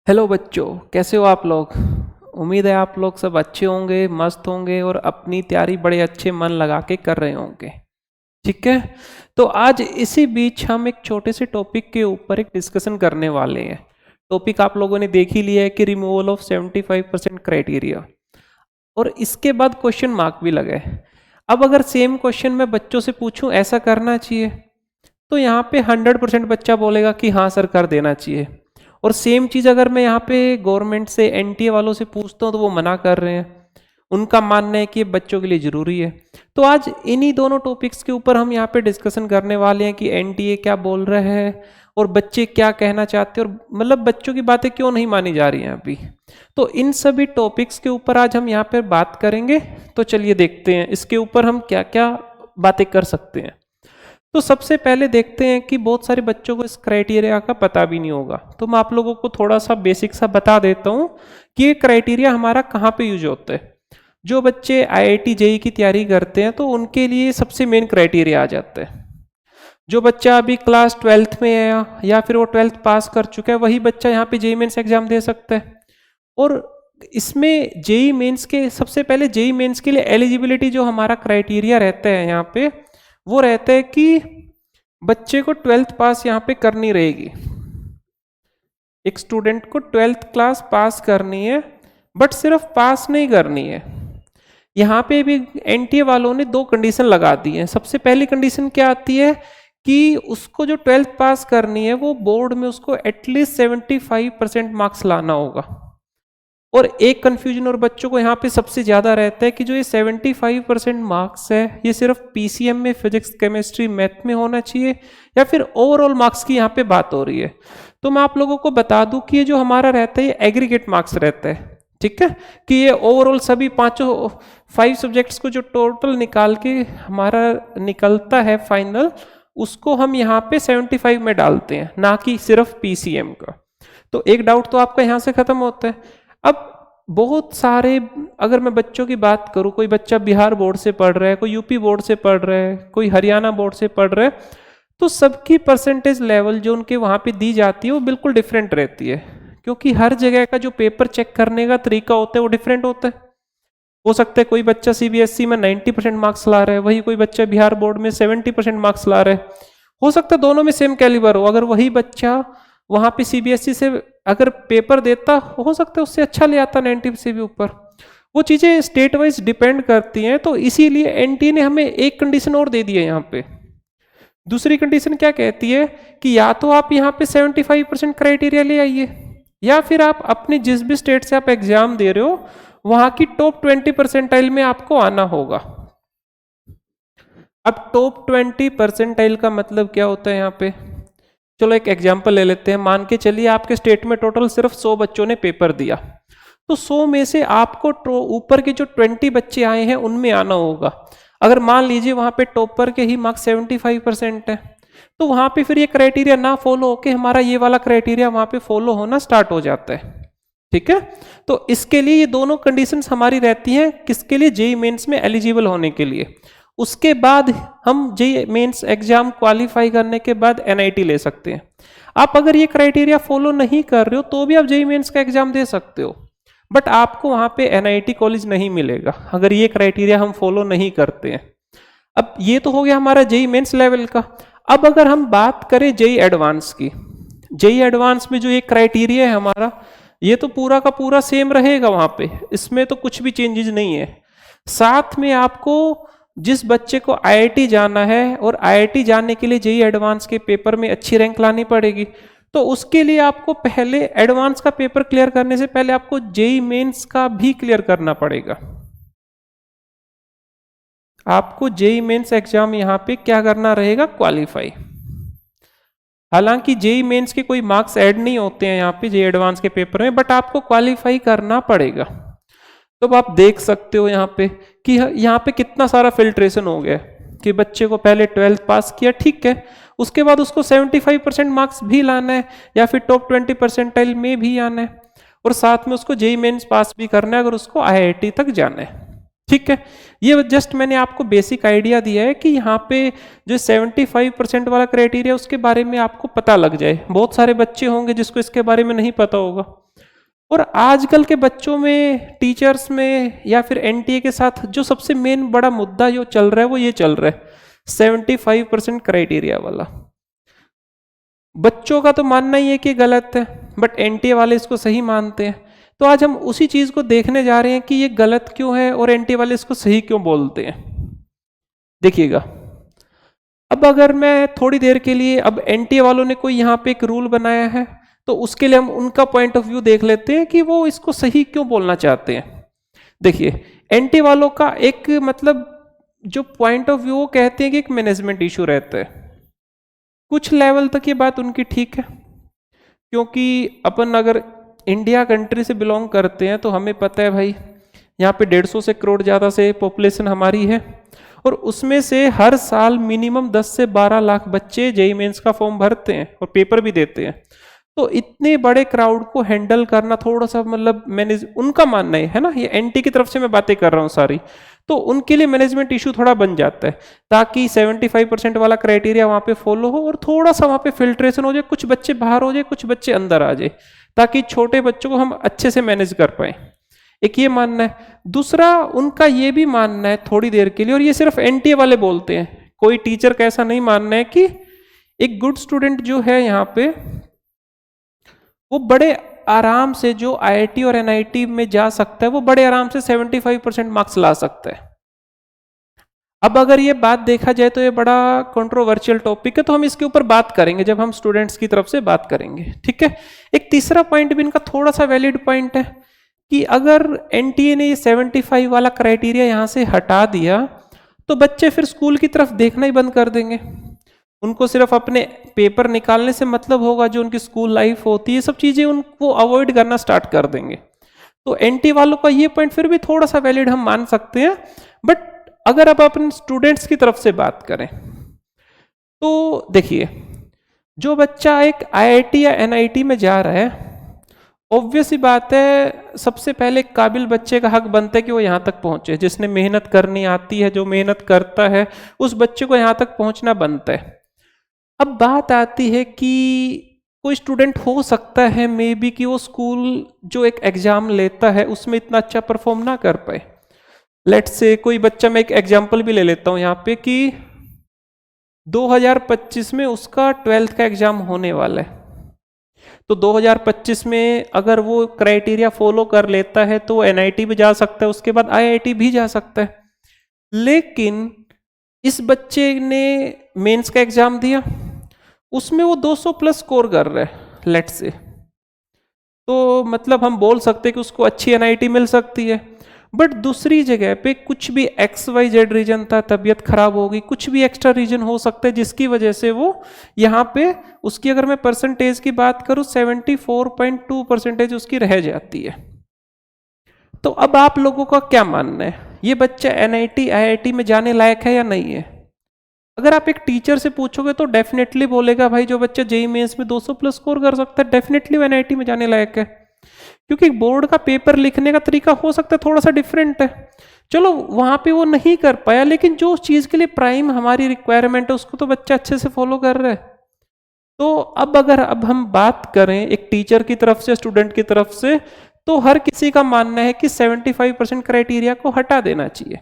Hello बच्चों, कैसे हो आप लोग। उम्मीद है आप लोग सब अच्छे होंगे, मस्त होंगे और अपनी तैयारी बड़े अच्छे मन लगा के कर रहे होंगे। ठीक है। तो आज इसी बीच हम एक छोटे से टॉपिक के ऊपर एक डिस्कशन करने वाले हैं। टॉपिक आप लोगों ने देख ही लिया है कि रिमूवल ऑफ 75% क्राइटेरिया, और इसके बाद क्वेश्चन मार्क भी लगे। अब अगर सेम क्वेश्चन मैं बच्चों से पूछूं ऐसा करना चाहिए, तो यहाँ पे 100% बच्चा बोलेगा कि हाँ सर कर देना चाहिए। और सेम चीज़ अगर मैं यहाँ पे गवर्नमेंट से एनटीए वालों से पूछता हूँ तो वो मना कर रहे हैं। उनका मानना है कि ये बच्चों के लिए ज़रूरी है। तो आज इन्हीं दोनों टॉपिक्स के ऊपर हम यहाँ पे डिस्कशन करने वाले हैं कि एनटीए क्या बोल रहे हैं और बच्चे क्या कहना चाहते हैं, और मतलब बच्चों की बातें क्यों नहीं मानी जा रही हैं अभी। तो इन सभी टॉपिक्स के ऊपर आज हम यहाँ पे बात करेंगे। तो चलिए देखते हैं इसके ऊपर हम क्या क्या बातें कर सकते हैं। तो सबसे पहले देखते हैं कि बहुत सारे बच्चों को इस क्राइटेरिया का पता भी नहीं होगा, तो मैं आप लोगों को थोड़ा सा बेसिक सा बता देता हूँ कि ये क्राइटेरिया हमारा कहाँ पे यूज होता है। जो बच्चे आईआईटी जेईई की तैयारी करते हैं तो उनके लिए सबसे मेन क्राइटेरिया आ जाता है। जो बच्चा अभी क्लास 12th में है या फिर वो 12th पास कर चुका है, वही बच्चा यहाँ पे जेईई मेंस एग्जाम दे सकता है। और इसमें जेईई मेंस के सबसे पहले जेईई मेंस के लिए एलिजिबिलिटी जो हमारा क्राइटेरिया रहता है यहाँ पे, वो रहता है कि बच्चे को 12th पास यहाँ पे करनी रहेगी। एक स्टूडेंट को 12th क्लास पास करनी है, बट सिर्फ पास नहीं करनी है। यहाँ पे भी एनटीए वालों ने दो कंडीशन लगा दी है। सबसे पहली कंडीशन क्या आती है कि उसको जो 12th पास करनी है वो बोर्ड में उसको एटलीस्ट 75% मार्क्स लाना होगा। और एक कंफ्यूजन और बच्चों को यहाँ पे सबसे ज़्यादा रहता है कि जो ये 75% मार्क्स है ये सिर्फ पीसीएम में फिजिक्स केमिस्ट्री मैथ में होना चाहिए या फिर ओवरऑल मार्क्स की यहाँ पे बात हो रही है। तो मैं आप लोगों को बता दूं कि ये जो हमारा रहता है ये एग्रीगेट मार्क्स रहता है। ठीक है, कि ये ओवरऑल सभी पांचों 5 सब्जेक्ट्स को जो टोटल निकाल के हमारा निकलता है फाइनल, उसको हम यहाँ पे 75 में डालते हैं, ना कि सिर्फ पीसीएम का। तो एक डाउट तो आपका यहाँ से खत्म होता है। अब बहुत सारे, अगर मैं बच्चों की बात करूं, कोई बच्चा बिहार बोर्ड से पढ़ रहा है, कोई यूपी बोर्ड से पढ़ रहा है, कोई हरियाणा बोर्ड से पढ़ रहा है, तो सबकी परसेंटेज लेवल जो उनके वहाँ पे दी जाती है वो बिल्कुल डिफरेंट रहती है, क्योंकि हर जगह का जो पेपर चेक करने का तरीका होता है वो डिफरेंट होता है। हो सकता है कोई बच्चा सीबीएसई में 90% मार्क्स ला रहा है, वही कोई बच्चा बिहार बोर्ड में 70% मार्क्स ला रहा है। हो सकता है दोनों में सेम कैलिबर हो, अगर वही बच्चा वहां पे सीबीएसई से अगर पेपर देता, हो सकता है उससे अच्छा ले आता 90 से भी ऊपर। वो चीजें स्टेट वाइज डिपेंड करती हैं। तो इसीलिए एनटीए ने हमें एक कंडीशन और दे दी है यहाँ पे। दूसरी कंडीशन क्या कहती है कि या तो आप यहाँ पे 75% क्राइटेरिया ले आइए, या फिर आप अपने जिस भी स्टेट से आप एग्जाम दे रहे हो वहां की टॉप 20% में आपको आना होगा। अब टॉप 20% का मतलब क्या होता है यहाँ पे, चलो एक एग्जाम्पल ले लेते हैं। मान के चलिए आपके स्टेट में टोटल सिर्फ 100 बच्चों ने पेपर दिया, तो 100 में से आपको ऊपर के जो 20 बच्चे आए हैं उनमें आना होगा। अगर मान लीजिए वहां पे टॉपर के ही मार्क्स 75% है, तो वहां पे फिर ये क्राइटेरिया ना फॉलो होके हमारा ये वाला क्राइटेरिया वहां पे फॉलो होना स्टार्ट हो जाता है। ठीक है, तो इसके लिए ये दोनों कंडीशंस हमारी रहती हैं, किसके लिए, जेईई मेंस में एलिजिबल होने के लिए। उसके बाद हम जेईई मेंस एग्जाम क्वालिफाई करने के बाद एनआईटी ले सकते हैं। आप अगर ये क्राइटेरिया फॉलो नहीं कर रहे हो तो भी आप जेईई मेंस का एग्जाम दे सकते हो, बट आपको वहां पे एनआईटी कॉलेज नहीं मिलेगा अगर ये क्राइटेरिया हम फॉलो नहीं करते हैं। अब ये तो हो गया हमारा जेईई मेंस लेवल का। अब अगर हम बात करें जेईई एडवांस की, जेईई एडवांस में जो ये क्राइटेरिया है हमारा, ये तो पूरा का पूरा सेम रहेगा वहां पे, इसमें तो कुछ भी चेंजेस नहीं है। साथ में आपको जिस बच्चे को आईआईटी जाना है और आईआईटी जाने के लिए जेईई एडवांस के पेपर में अच्छी रैंक लानी पड़ेगी, तो उसके लिए आपको पहले एडवांस का पेपर क्लियर करने से पहले आपको जेईई मेंस का भी क्लियर करना पड़ेगा। आपको जेईई मेंस एग्जाम यहाँ पे क्या करना रहेगा, क्वालिफाई। हालांकि जेईई मेंस के कोई मार्क्स ऐड नहीं होते हैं यहाँ पे जेईई एडवांस के पेपर में, बट आपको क्वालिफाई करना पड़ेगा। तो आप देख सकते हो यहाँ पे कि यहाँ पे कितना सारा फिल्ट्रेशन हो गया कि बच्चे को पहले 12th पास किया, ठीक है, उसके बाद उसको 75% मार्क्स भी लाना है या फिर टॉप 20% में भी आना है, और साथ में उसको जेईई मेंस पास भी करना है अगर उसको आईआईटी तक जाना है। ठीक है, ये जस्ट मैंने आपको बेसिक आइडिया दिया है कि यहाँ पे जो 75% वाला क्राइटेरिया उसके बारे में आपको पता लग जाए। बहुत सारे बच्चे होंगे जिसको इसके बारे में नहीं पता होगा, और आजकल के बच्चों में, टीचर्स में, या फिर एनटीए के साथ जो सबसे मेन बड़ा मुद्दा जो चल रहा है वो ये चल रहा है 75% क्राइटेरिया वाला। बच्चों का तो मानना ही है कि गलत है, बट एनटीए वाले इसको सही मानते हैं। तो आज हम उसी चीज को देखने जा रहे हैं कि ये गलत क्यों है और एनटीए वाले इसको सही क्यों बोलते हैं। देखिएगा, अब अगर मैं थोड़ी देर के लिए, अब एनटीए वालों ने कोई यहाँ पे एक रूल बनाया है, तो उसके लिए हम उनका पॉइंट ऑफ व्यू देख लेते हैं कि वो इसको सही क्यों बोलना चाहते हैं। देखिए, एनटीए वालों का एक मतलब जो पॉइंट ऑफ व्यू, वो कहते हैं कि एक मैनेजमेंट इशू रहता है। कुछ लेवल तक ये बात उनकी ठीक है, क्योंकि अपन अगर इंडिया कंट्री से बिलोंग करते हैं तो हमें पता है भाई, यहाँ पे 150 से करोड़ ज़्यादा से पॉपुलेशन हमारी है, और उसमें से हर साल मिनिमम 10 से 12 लाख बच्चे जेईई मेंस का फॉर्म भरते हैं और पेपर भी देते हैं। तो इतने बड़े क्राउड को हैंडल करना थोड़ा सा मतलब मैनेज, उनका मानना है ना, ये एनटी की तरफ से मैं बातें कर रहा हूँ सारी, तो उनके लिए मैनेजमेंट इशू थोड़ा बन जाता है, ताकि 75% वाला क्राइटेरिया वहाँ पे फॉलो हो और थोड़ा सा वहाँ पे फिल्ट्रेशन हो जाए, कुछ बच्चे बाहर हो जाए, कुछ बच्चे अंदर आ जाए, ताकि छोटे बच्चों को हम अच्छे से मैनेज कर पाए। एक ये मानना है। दूसरा उनका ये भी मानना है थोड़ी देर के लिए, और ये सिर्फ एनटीए वाले बोलते हैं, कोई टीचर का ऐसा नहीं मानना है, कि एक गुड स्टूडेंट जो है यहाँ पे वो बड़े आराम से, जो आईआईटी और एनआईटी में जा सकता है, वो बड़े आराम से 75% मार्क्स ला सकता है। अब अगर ये बात देखा जाए तो ये बड़ा कंट्रोवर्शियल टॉपिक है, तो हम इसके ऊपर बात करेंगे जब हम स्टूडेंट्स की तरफ से बात करेंगे, ठीक है। एक तीसरा पॉइंट भी इनका थोड़ा सा वैलिड पॉइंट है, कि अगर एनटीए ने ये 75 वाला क्राइटेरिया यहाँ से हटा दिया, तो बच्चे फिर स्कूल की तरफ देखना ही बंद कर देंगे। उनको सिर्फ अपने पेपर निकालने से मतलब होगा, जो उनकी स्कूल लाइफ होती है, सब चीजें उनको अवॉइड करना स्टार्ट कर देंगे। तो एनटी वालों का ये पॉइंट फिर भी थोड़ा सा वैलिड हम मान सकते हैं। बट अगर आप अपने स्टूडेंट्स की तरफ से बात करें, तो देखिए, जो बच्चा एक आईआईटी या एनआईटी में जा रहा है, ऑब्वियस ही बात है, सबसे पहले काबिल बच्चे का हक बनता है कि वो यहाँ तक पहुंचे। जिसने मेहनत करनी आती है, जो मेहनत करता है, उस बच्चे को यहाँ तक पहुंचना बनता है। अब बात आती है कि कोई स्टूडेंट हो सकता है मे बी कि वो स्कूल जो एक एग्जाम लेता है उसमें इतना अच्छा परफॉर्म ना कर पाए। लेट्स से कोई बच्चा, मैं एक एग्जांपल भी ले लेता हूँ यहाँ पे, कि 2025 में उसका 12th का एग्जाम होने वाला है। तो 2025 में अगर वो क्राइटेरिया फॉलो कर लेता है तो एनआईटी भी जा सकता है, उसके बाद आईआईटी भी जा सकता है। लेकिन इस बच्चे ने मेंस का एग्जाम दिया, उसमें वो 200 प्लस स्कोर कर रहा है लेट्स से, तो मतलब हम बोल सकते हैं कि उसको अच्छी एनआईटी मिल सकती है। बट दूसरी जगह पे कुछ भी XYZ रीजन था, तबीयत खराब हो गई, कुछ भी एक्स्ट्रा रीजन हो सकता है जिसकी वजह से वो यहाँ पे, उसकी अगर मैं परसेंटेज की बात करूँ 74.2% उसकी रह जाती है। तो अब आप लोगों का क्या मानना है, ये बच्चा एनआईटी आईआईटी में जाने लायक है या नहीं है? अगर आप एक टीचर से पूछोगे तो डेफिनेटली बोलेगा भाई जो बच्चा जेईई मेंस में 200 प्लस स्कोर कर सकता है डेफिनेटली वो एनआईटी में जाने लायक है। क्योंकि बोर्ड का पेपर लिखने का तरीका हो सकता है थोड़ा सा डिफरेंट है, चलो वहां पे वो नहीं कर पाया, लेकिन जो चीज के लिए प्राइम हमारी रिक्वायरमेंट है उसको तो बच्चा अच्छे से फॉलो कर रहा है। तो अब हम बात करें एक टीचर की तरफ से, स्टूडेंट की तरफ से, तो हर किसी का मानना है कि 75% क्राइटेरिया को हटा देना चाहिए।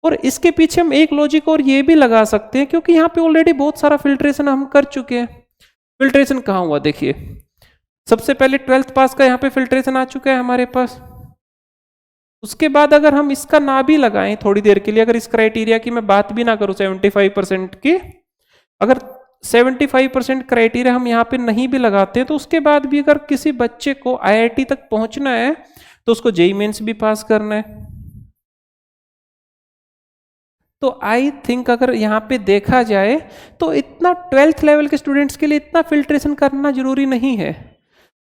और इसके पीछे हम एक लॉजिक और ये भी लगा सकते हैं, क्योंकि यहाँ पे ऑलरेडी बहुत सारा फिल्ट्रेशन हम कर चुके हैं। फिल्ट्रेशन कहाँ हुआ, देखिए सबसे पहले 12th पास का यहाँ पे फिल्ट्रेशन आ चुका है हमारे पास। उसके बाद अगर हम इसका ना भी लगाएं थोड़ी देर के लिए, अगर इस क्राइटेरिया की मैं बात भी ना करूं 75% की, अगर 75% क्राइटेरिया हम यहाँ पे नहीं भी लगाते हैं, तो उसके बाद भी अगर किसी बच्चे को आईआईटी तक पहुंचना है तो उसको जेईई मेंस भी पास करना है। तो आई थिंक अगर यहाँ पे देखा जाए तो इतना 12th लेवल के स्टूडेंट्स के लिए इतना फिल्ट्रेशन करना जरूरी नहीं है,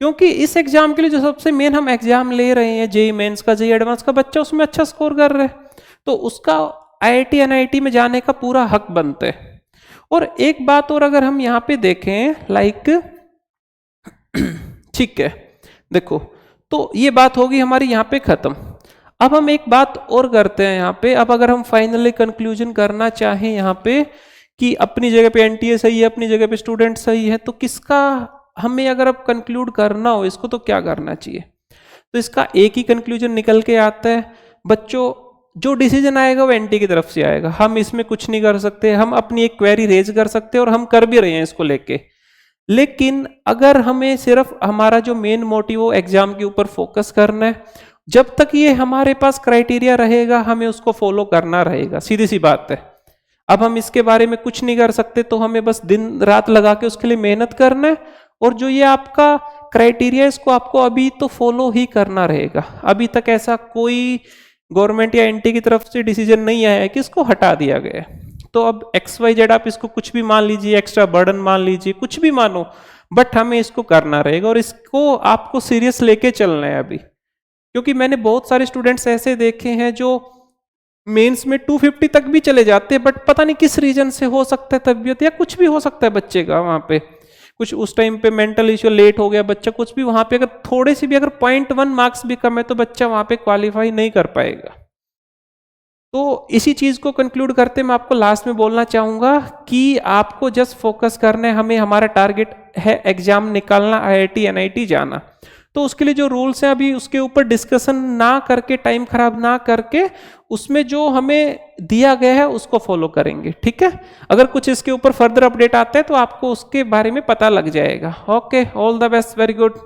क्योंकि इस एग्जाम के लिए जो सबसे मेन हम एग्जाम ले रहे हैं जेईई मेंस का, जेईई एडवांस का, बच्चा उसमें अच्छा स्कोर कर रहा है तो उसका आईआईटी एनआईटी में जाने का पूरा हक बनता है। और एक बात और अगर हम यहाँ पे देखें लाइक ठीक है, देखो तो ये बात होगी हमारी यहाँ पे खत्म। अब हम एक बात और करते हैं यहाँ पे, अब अगर हम फाइनली कंक्लूजन करना चाहें यहाँ पे कि अपनी जगह पे एनटीए सही है, अपनी जगह पे स्टूडेंट सही है, तो किसका हमें अगर अब कंक्लूड करना हो इसको तो क्या करना चाहिए? तो इसका एक ही कंक्लूजन निकल के आता है बच्चों, जो डिसीजन आएगा वो एनटी की तरफ से आएगा, हम इसमें कुछ नहीं कर सकते। हम अपनी एक क्वेरी रेज कर सकते हैं और हम कर भी रहे हैं इसको लेके, लेकिन अगर हमें सिर्फ हमारा जो मेन मोटिव हो एग्जाम के ऊपर फोकस करना है, जब तक ये हमारे पास क्राइटेरिया रहेगा हमें उसको फॉलो करना रहेगा, सीधी सी बात है। अब हम इसके बारे में कुछ नहीं कर सकते, तो हमें बस दिन रात लगा के उसके लिए मेहनत करना है, और जो ये आपका क्राइटेरिया इसको आपको अभी तो फॉलो ही करना रहेगा। अभी तक ऐसा कोई गवर्नमेंट या एनटी की तरफ से डिसीजन नहीं आया है कि इसको हटा दिया गया है। तो अब XYZ आप इसको कुछ भी मान लीजिए, एक्स्ट्रा बर्डन मान लीजिए, कुछ भी मानो, बट हमें इसको करना रहेगा और इसको आपको सीरियस लेके चलना है अभी। क्योंकि मैंने बहुत सारे स्टूडेंट्स ऐसे देखे हैं जो मेंस में 250 तक भी चले जाते हैं, बट पता नहीं किस रीजन से, हो सकता है तबीयत या कुछ भी हो सकता है बच्चे का, वहां पे कुछ उस टाइम पे मेंटल इश्यू, लेट हो गया बच्चा, कुछ भी, वहां पे अगर थोड़े से भी अगर 0.1 मार्क्स भी कम है तो बच्चा वहां पे क्वालिफाई नहीं कर पाएगा। तो इसी चीज को कंक्लूड करते मैं आपको लास्ट में बोलना चाहूंगा कि आपको जस्ट फोकस करना है, हमें हमारा टारगेट है एग्जाम निकालना, IIT NIT जाना। तो उसके लिए जो रूल्स हैं अभी उसके ऊपर डिस्कशन ना करके, टाइम खराब ना करके, उसमें जो हमें दिया गया है उसको फॉलो करेंगे, ठीक है। अगर कुछ इसके ऊपर फर्दर अपडेट आता है तो आपको उसके बारे में पता लग जाएगा। Okay, all the best, very good.